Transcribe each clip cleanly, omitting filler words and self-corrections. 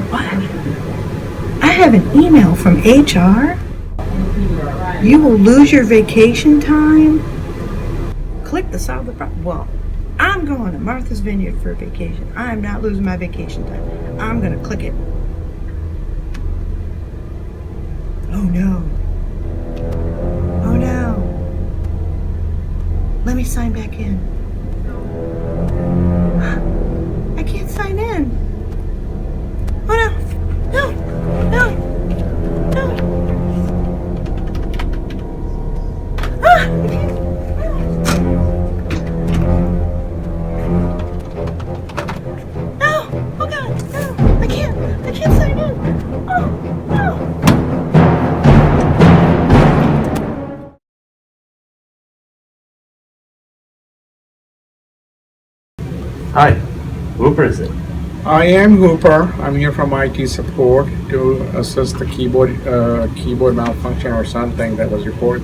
What? I have an email from HR. You will lose your vacation time. Click to solve the problem. Well, I'm going to Martha's Vineyard for a vacation. I'm not losing my vacation time. I'm going to click it. Oh no. Oh no. Let me sign back in. I can't sign in. Oh no. No. No. No. Ah! No. Oh God. No. I can't sign in. Oh no. Hi, Hooper is it? I am Hooper. I'm here from IT support to assist the keyboard malfunction or something that was reported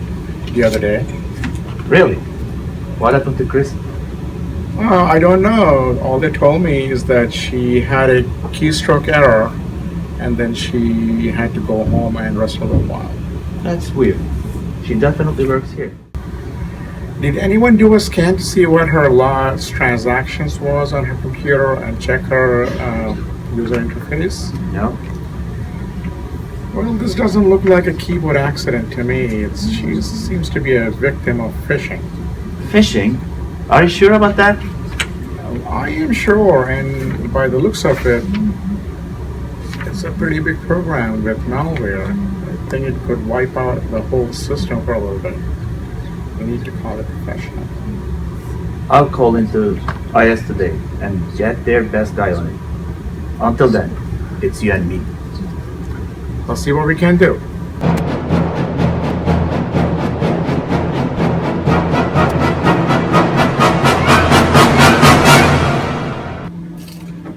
the other day. Really? What happened to Chris? I don't know. All they told me is that she had a keystroke error and then she had to go home and rest a little while. That's weird. She definitely works here. Did anyone do a scan to see what her last transactions was on her computer and check her user interface? No? Well, this doesn't look like a keyboard accident to me. She seems to be a victim of phishing. Phishing? Are you sure about that? I am sure, and by the looks of it, it's a pretty big program with malware. I think it could wipe out the whole system for a little bit. We need to call it professional. I'll call into IS today and get their best guy on it. Until then, it's you and me. Let's see what we can do.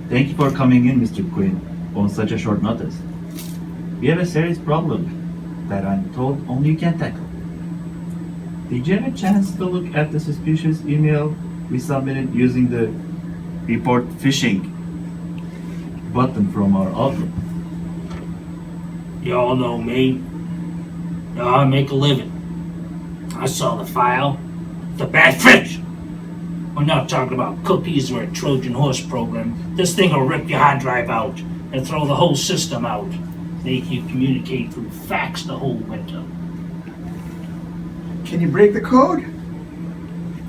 Thank you for coming in, Mr. Quinn, on such a short notice. We have a serious problem that I'm told only you can tackle. Did you have a chance to look at the suspicious email we submitted using the report phishing button from our Outlook? Y'all know me. I make a living. I saw the file. The bad fish. We're not talking about cookies or a Trojan horse program. This thing will rip your hard drive out and throw the whole system out. Make you communicate through fax the whole winter. Can you break the code?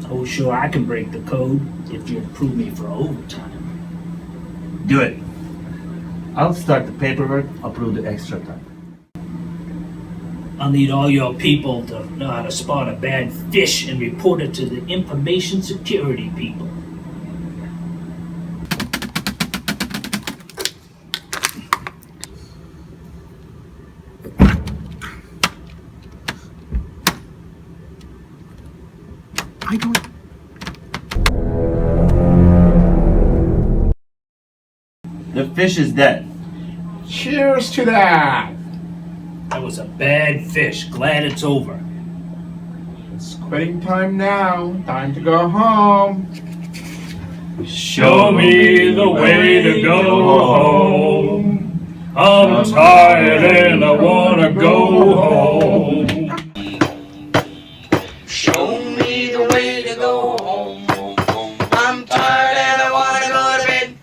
Oh, sure, I can break the code if you approve me for overtime. Do it. I'll start the paperwork, approve the extra time. I'll need all your people to know how to spot a bad fish and report it to the information security people. I don't... The fish is dead. Cheers to that! That was a bad fish. Glad it's over. It's quitting time now. Time to go home. Show me the way to go home. I'm tired and I wanna go home. Show me the way to go home. I'm tired and I wanna go to bed.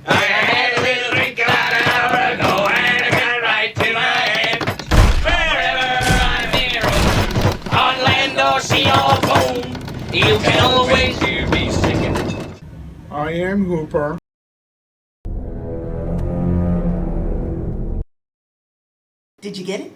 I had a little drink about an hour ago and I got right to my head. Wherever I'm here, on land or sea or foam, you can always hear me singing. I am Hooper. Did you get it?